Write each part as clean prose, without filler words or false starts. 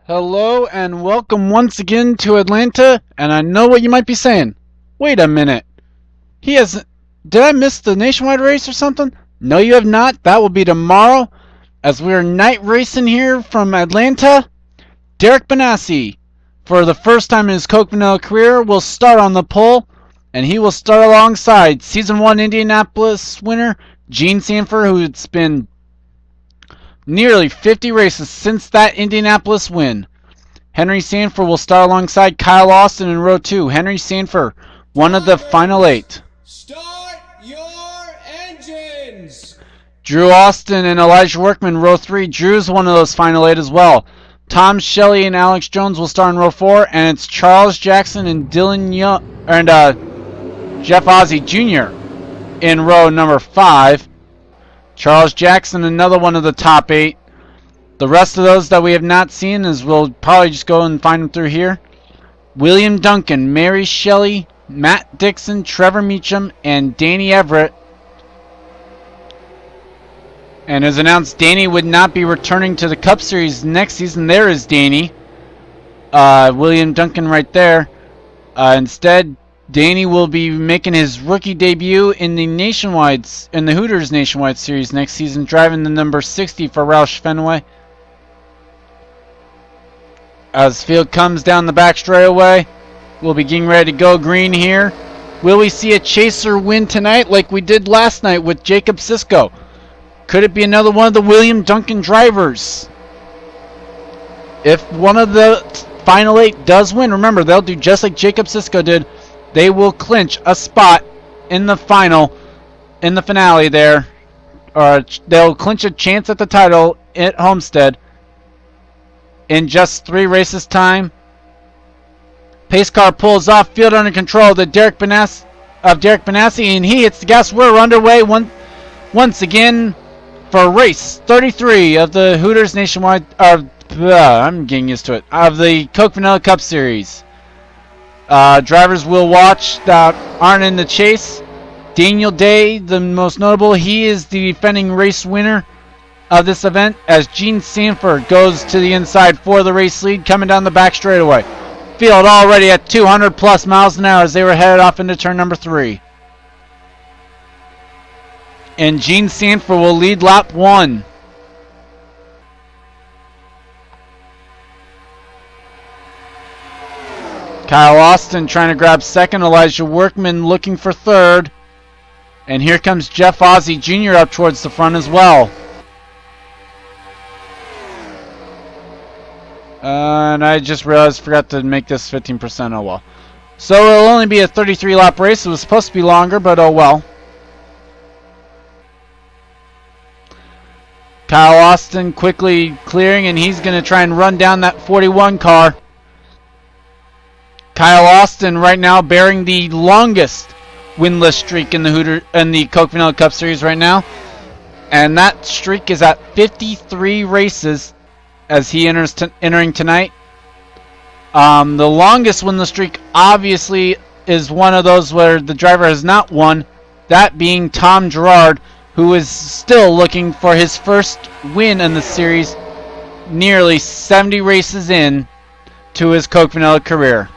Hello and welcome once again to Atlanta, and I know what you might be saying. Wait a minute. Did I miss the nationwide race or something? No, you have not. That will be tomorrow, as we are night racing here from Atlanta. Derek Benassi, for the first time in his Coke Vanilla career, will start on the pole, and he will start alongside Season 1 Indianapolis winner Gene Sanford, who's been nearly 50 races since that Indianapolis win. Henry Sanford will start alongside Kyle Austin in row 2. Henry Sanford, one of the final 8. Start your engines! Drew Austin and Elijah Workman, row 3. Drew's one of those final 8 as well. Tom Shelley and Alex Jones will start in row 4, and it's Charles Jackson and Dylan Young and Jeff Ozzie Jr. in row number 5. Charles Jackson, another one of the top 8. The rest of those that we have not seen is we'll probably just go and find them through here. William Duncan, Mary Shelley, Matt Dixon, Trevor Meacham, and Danny Everett. And as announced, Danny would not be returning to the Cup Series next season. There is Danny. William Duncan right there. Instead, Danny will be making his rookie debut in the Hooters Nationwide Series next season, driving the number 60 for Roush Fenway. As field comes down the back straightaway, we'll be getting ready to go green here. Will we see a chaser win tonight like we did last night with Jacob Sisko? Could it be another one of the William Duncan drivers? If one of the final 8 does win, remember, they'll do just like Jacob Sisko did. They will clinch a spot in the finale there. Or they'll clinch a chance at the title at Homestead in just 3 races time. Pace car pulls off, field under control of Derek Benassi, and he hits the gas. We're underway once again for race 33 of the Hooters Nationwide. I'm getting used to it. Of the Coke Vanilla Cup Series. Drivers we'll watch that aren't in the chase. Daniel Day, the most notable. He is the defending race winner of this event, as Gene Sanford goes to the inside for the race lead, coming down the back straightaway. Field already at 200 plus miles an hour as they were headed off into turn number 3. And Gene Sanford will lead lap 1. Kyle Austin trying to grab second. Elijah Workman looking for third. And here comes Jeff Ozzie Jr. up towards the front as well. And I just forgot to make this 15%. Oh well. So it'll only be a 33 lap race. It was supposed to be longer, but oh well. Kyle Austin quickly clearing, and he's going to try and run down that 41 car. Kyle Austin right now bearing the longest winless streak in the Coke Vanilla Cup Series right now, and that streak is at 53 races as he entering tonight. The longest winless streak obviously is one of those where the driver has not won, that being Tom Gerard, who is still looking for his first win in the series, nearly 70 races in to his Coke Vanilla career.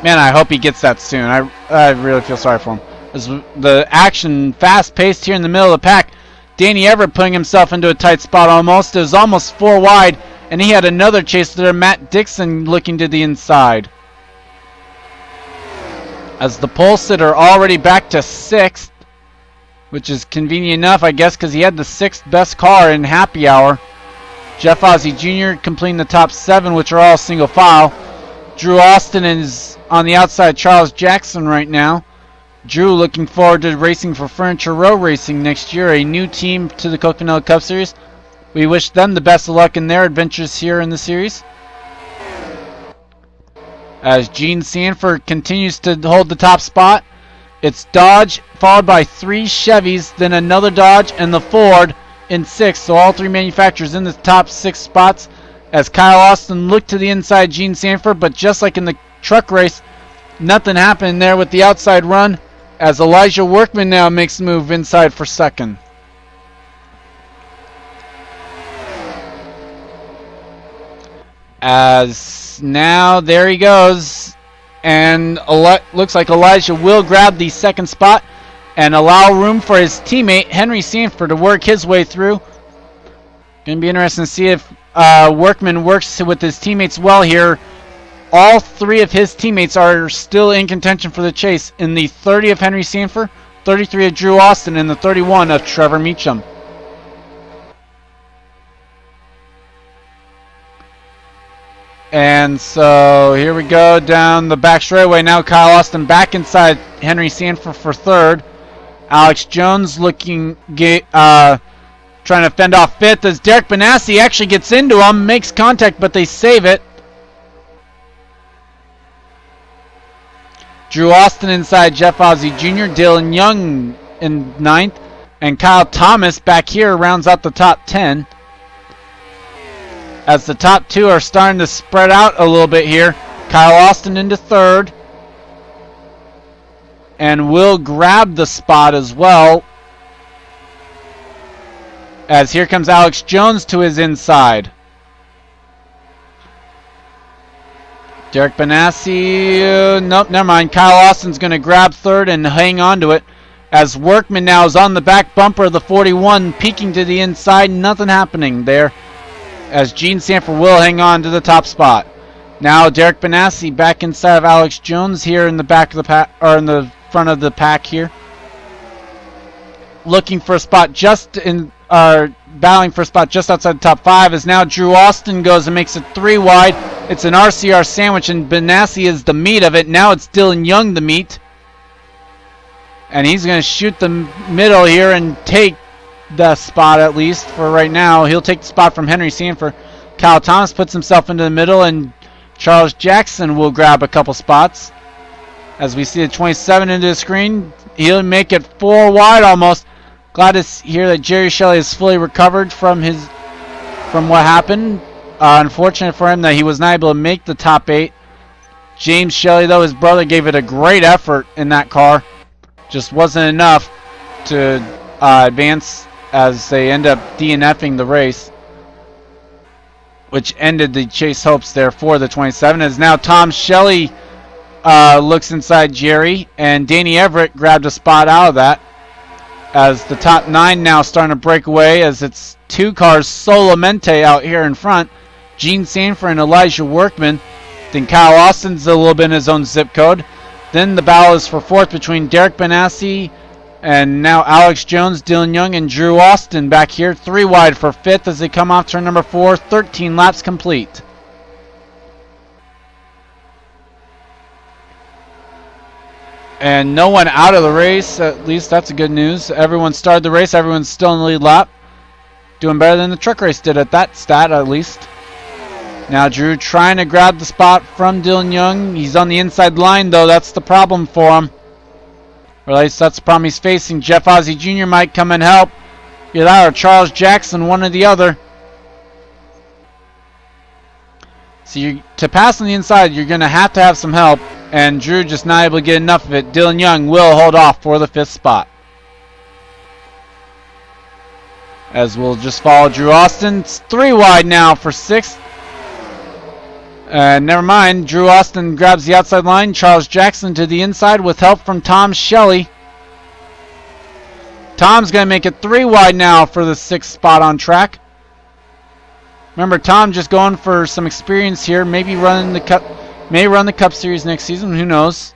Man, I hope he gets that soon. I really feel sorry for him. As the action fast-paced here in the middle of the pack. Danny Everett putting himself into a tight spot almost. It was almost 4 wide, and he had another chaser there. Matt Dixon looking to the inside. As the pole sitter already back to 6th, which is convenient enough, I guess, because he had the 6th best car in happy hour. Jeff Ozzie Jr. completing the top 7, which are all single file. Drew Austin is on the outside. Charles Jackson right now. Drew looking forward to racing for Furniture Row Racing next year, a new team to the Coke Vanilla Cup Series. We wish them the best of luck in their adventures here in the series. As Gene Sanford continues to hold the top spot, it's Dodge followed by 3 Chevys, then another Dodge, and the Ford in 6th. So all 3 manufacturers in the top 6 spots. As Kyle Austin looked to the inside Gene Sanford, but just like in the truck race, nothing happened there with the outside run, as Elijah Workman now makes the move inside for second. As now, there he goes. And looks like Elijah will grab the second spot and allow room for his teammate, Henry Sanford, to work his way through. Going to be interesting to see if Workman works with his teammates well here. All three of his teammates are still in contention for the chase. In the 30 of Henry Sanford, 33 of Drew Austin, and the 31 of Trevor Meacham. And so here we go down the back straightaway. Now Kyle Austin back inside Henry Sanford for third. Alex Jones looking, trying to fend off fifth as Derek Benassi actually gets into him, makes contact, but they save it. Drew Austin inside Jeff Ozzie Jr., Dylan Young in ninth, and Kyle Thomas back here rounds out the top 10. As the top two are starting to spread out a little bit here. Kyle Austin into third. And will grab the spot as well. As here comes Alex Jones to his inside. Derek Benassi, nope, never mind. Kyle Austin's going to grab third and hang on to it. As Workman now is on the back bumper of the 41, peeking to the inside. Nothing happening there. As Gene Sanford will hang on to the top spot. Now Derek Benassi back inside of Alex Jones here in the back of the pack, or in the front of the pack here. Looking for a spot just in, battling for a spot just outside the top 5 as now Drew Austin goes and makes it 3 wide. It's an RCR sandwich and Benassi is the meat of it. Now it's Dylan Young the meat. And he's going to shoot the middle here and take the spot, at least for right now. He'll take the spot from Henry Sanford. Kyle Thomas puts himself into the middle, and Charles Jackson will grab a couple spots. As we see the 27 into the screen, he'll make it 4 wide almost. Glad to hear that Jerry Shelley is fully recovered from what happened. Unfortunate for him that he was not able to make the top 8. James Shelley, though, his brother, gave it a great effort in that car. Just wasn't enough to advance, as they end up DNFing the race, which ended the chase hopes there for the 27. As now Tom Shelley looks inside Jerry, and Danny Everett grabbed a spot out of that. As the top 9 now starting to break away, as it's 2 cars solamente out here in front. Gene Sanford and Elijah Workman. Then Kyle Austin's a little bit in his own zip code. Then the battle is for fourth between Derek Benassi and now Alex Jones, Dylan Young, and Drew Austin back here. 3 wide for fifth as they come off turn number 4. 13 laps complete. And no one out of the race. At least that's good news. Everyone started the race. Everyone's still in the lead lap. Doing better than the truck race did at that stat, at least. Now Drew trying to grab the spot from Dylan Young. He's on the inside line, though. That's the problem for him. Or at least that's the problem he's facing. Jeff Ozzie Jr. might come and help. Either that or Charles Jackson, one or the other. So to pass on the inside, you're going to have some help. And Drew just not able to get enough of it. Dylan Young will hold off for the 5th spot. As we'll just follow Drew Austin. It's 3 wide now for 6th. Never mind. Drew Austin grabs the outside line. Charles Jackson to the inside with help from Tom Shelley. Tom's going to make it 3 wide now for the 6th spot on track. Remember, Tom just going for some experience here. Maybe running the Cup. May run the Cup Series next season. Who knows?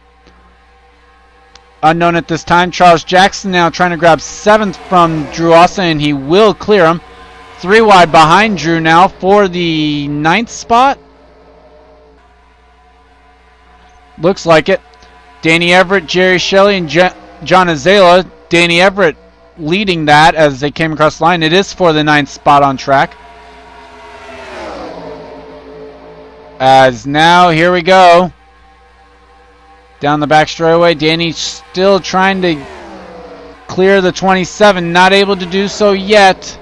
Unknown at this time. Charles Jackson now trying to grab 7th from Drew Austin, and he will clear him. 3 wide behind Drew now for the 9th spot. Looks like it. Danny Everett, Jerry Shelley, and John Azala. Danny Everett leading that as they came across the line. It is for the 9th spot on track. As now, here we go. Down the back straightaway. Danny still trying to clear the 27. Not able to do so yet.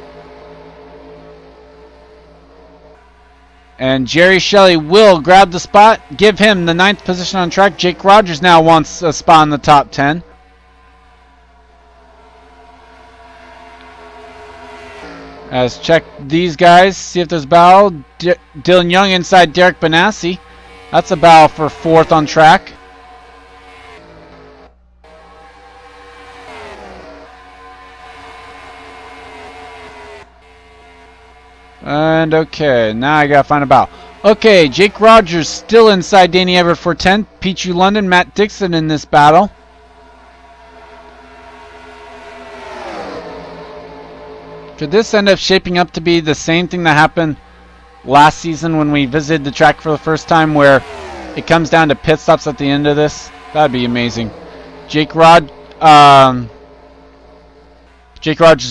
And Jerry Shelley will grab the spot. Give him the 9th position on track. Jake Rogers now wants a spot in the top 10. As check these guys, see if there's a battle. Dylan Young inside Derek Benassi. That's a battle for 4th on track. And okay, now I gotta find a battle. Okay, Jake Rogers still inside Danny Everett for 10th. Pichu London, Matt Dixon in this battle. Could this end up shaping up to be the same thing that happened last season when we visited the track for the first time, where it comes down to pit stops at the end of this? That'd be amazing. Jake Rogers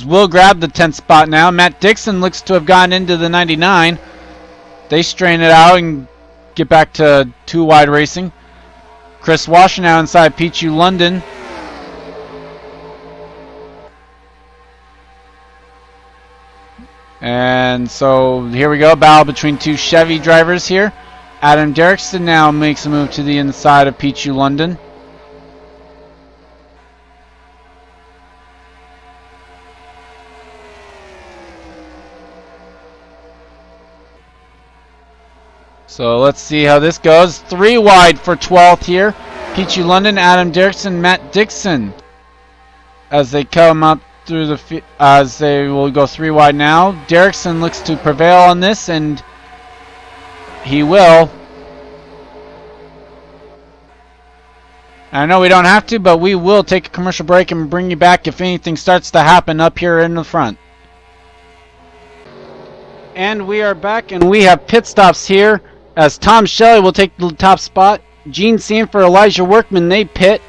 will grab the 10th spot now. Matt Dixon looks to have gotten into the 99. They strain it out and get back to 2 wide racing. Chris Washer now inside Pichu London. And so here we go, battle between 2 Chevy drivers here. Adam Derrickson now makes a move to the inside of Pichu London. So let's see how this goes. 3 wide for 12th here. Pichu London, Adam Derrickson, Matt Dixon. As they come up through the as they will go 3 wide now. Derrickson looks to prevail on this, and he will. I know we don't have to, but we will take a commercial break and bring you back if anything starts to happen up here in the front. And we are back, and we have pit stops here as Tom Shelley will take the top spot. Gene Sanford, Elijah Workman, they pit.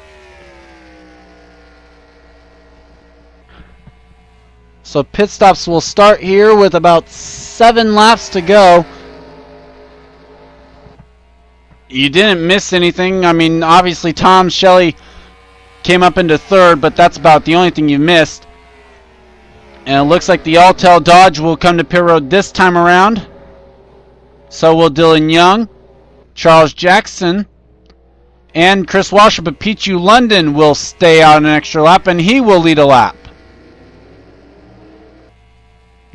So pit stops will start here with about 7 laps to go. You didn't miss anything. I mean, obviously Tom Shelley came up into 3rd, but that's about the only thing you missed. And it looks like the Altel Dodge will come to pit road this time around. So will Dylan Young, Charles Jackson, and Chris Washer. But Pichu London will stay out an extra lap, and he will lead a lap.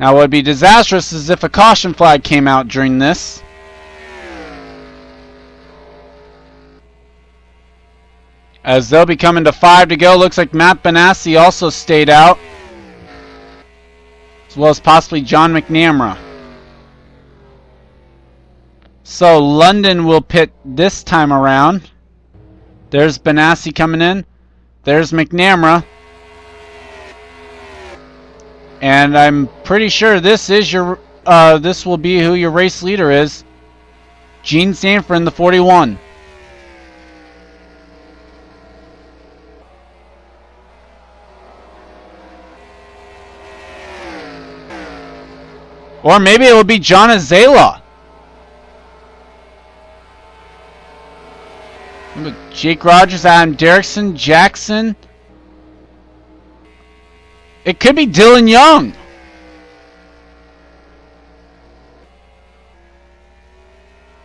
Now what would be disastrous is if a caution flag came out during this. As they'll be coming to 5 to go. Looks like Matt Benassi also stayed out, as well as possibly John McNamara. So London will pit this time around. There's Benassi coming in. There's McNamara. And I'm pretty sure this is your this will be who your race leader is. Gene Sanford in the 41. Or maybe it would be John Azala. Jake Rogers, Adam Derrickson, Jackson. It could be Dylan Young.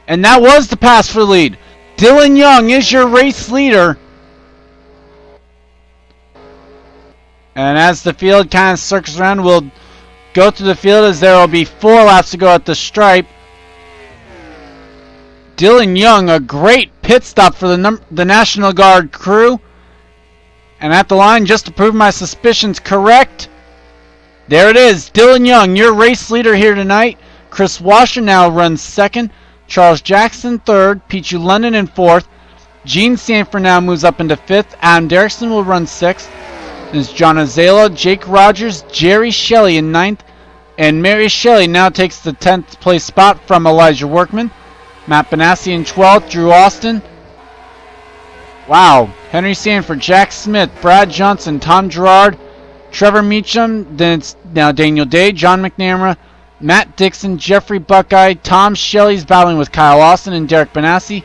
And that was the pass for the lead. Dylan Young is your race leader. And as the field kind of circles around, we'll go through the field as there will be 4 laps to go at the stripe. Dylan Young, a great pit stop for the National Guard crew. And at the line, just to prove my suspicions correct, there it is. Dylan Young, your race leader here tonight. Chris Washer now runs 2nd. Charles Jackson 3rd. Pichu London in 4th. Gene Sanford now moves up into 5th. Adam Derrickson will run 6th. There's John Azala, Jake Rogers, Jerry Shelley in 9th. And Mary Shelley now takes the 10th place spot from Elijah Workman. Matt Benassi in 12th. Drew Austin. Wow. Henry Sanford, Jack Smith, Brad Johnson, Tom Gerard, Trevor Meacham. Then it's now Daniel Day, John McNamara, Matt Dixon, Jeffrey Buckeye. Tom Shelley's battling with Kyle Austin and Derek Benassi.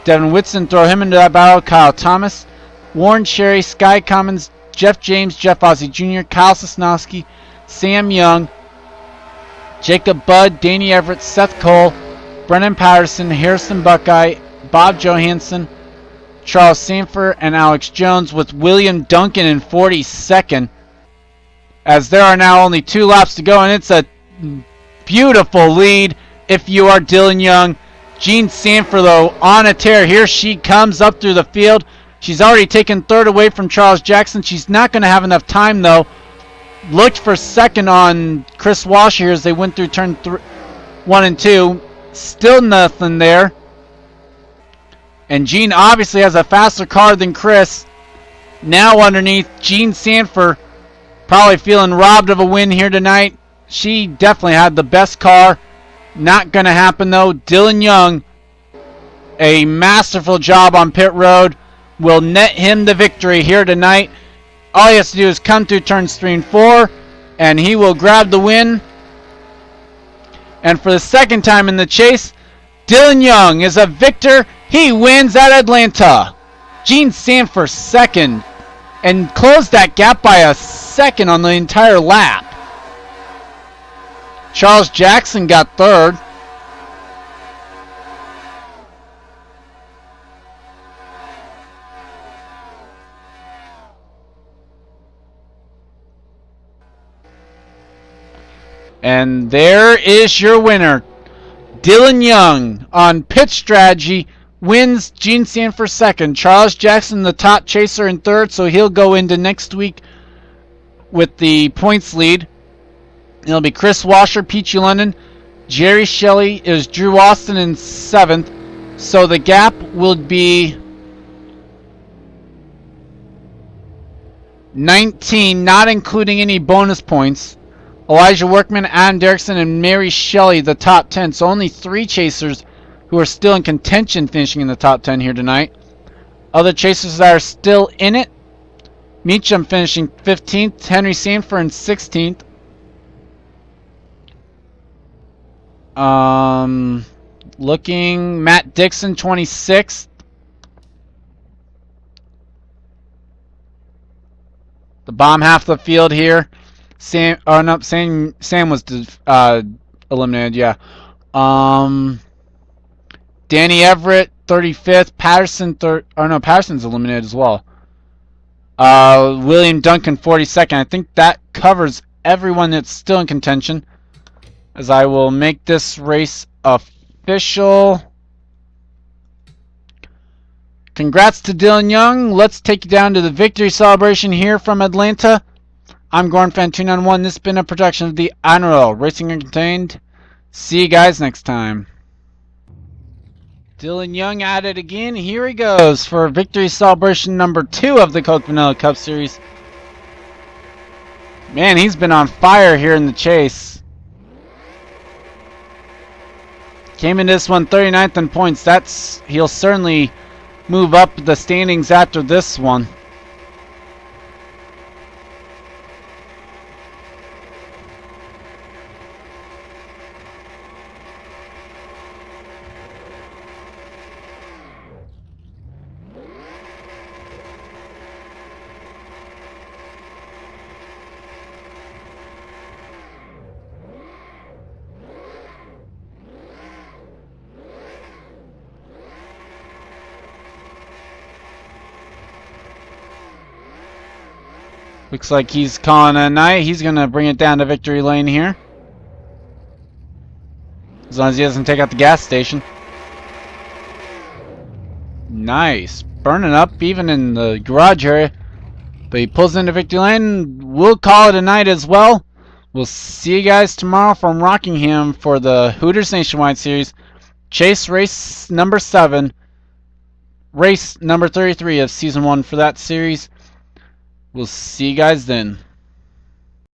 Devin Whitson, throw him into that battle. Kyle Thomas, Warren Cherry, Sky Commons, Jeff James, Jeff Ozzie Jr., Kyle Sosnowski, Sam Young, Jacob Budd, Danny Everett, Seth Cole, Brennan Patterson, Harrison Buckeye, Bob Johansson, Charles Sanford, and Alex Jones, with William Duncan in 42nd. as there are now only 2 laps to go, and it's a beautiful lead if you are Dylan Young. Jean Sanford, though, on a tear. Here she comes up through the field. She's already taken 3rd away from Charles Jackson. She's not going to have enough time, though. Looked for 2nd on Chris Walsh here as they went through turn 1 and 2. Still nothing there. And Jean obviously has a faster car than Chris. Now underneath, Jean Sanford probably feeling robbed of a win here tonight. She definitely had the best car. Not going to happen, though. Dylan Young, a masterful job on pit road, will net him the victory here tonight. All he has to do is come through turns 3 and 4, and he will grab the win. And for the 2nd time in the chase, Dylan Young is a victor. He wins at Atlanta. Jean Sanford 2nd, and closed that gap by a 2nd on the entire lap. Charles Jackson got 3rd. And there is your winner. Dylan Young on pit strategy wins. Jean Sanford 2nd. Charles Jackson the top chaser in 3rd, so he'll go into next week with the points lead. It'll be Chris Washer, Peachy London. Jerry Shelley is Drew Austin in 7th. So the gap will be 19, not including any bonus points. Elijah Workman, Adam Derrickson, and Mary Shelley, the top 10. So only 3 chasers who are still in contention finishing in the top 10 here tonight. Other chasers that are still in it: Meacham finishing 15th, Henry Sanford in 16th. Looking, Matt Dixon 26th. The bottom half of the field here. Sam was eliminated. Yeah. Danny Everett 35th. Patterson Patterson's eliminated as well. William Duncan 42nd. I think that covers everyone that's still in contention, as I will make this race official. Congrats to Dylan Young. Let's take you down to the victory celebration here from Atlanta. I'm Gordon Fan 291. This has been a production of the INORL Racing Entertained. See you guys next time. Dylan Young at it again. Here he goes for victory celebration number 2 of the Coke Vanilla Cup Series. Man, he's been on fire here in the chase. Came in this one 39th in points. He'll certainly move up the standings after this one. Looks like he's calling it a night. He's going to bring it down to victory lane here, as long as he doesn't take out the gas station. Nice. Burning up even in the garage area. But he pulls into victory lane. We'll call it a night as well. We'll see you guys tomorrow from Rockingham for the Hooters Nationwide Series. Chase race number 7. Race number 33 of Season 1 for that series. We'll see you guys then.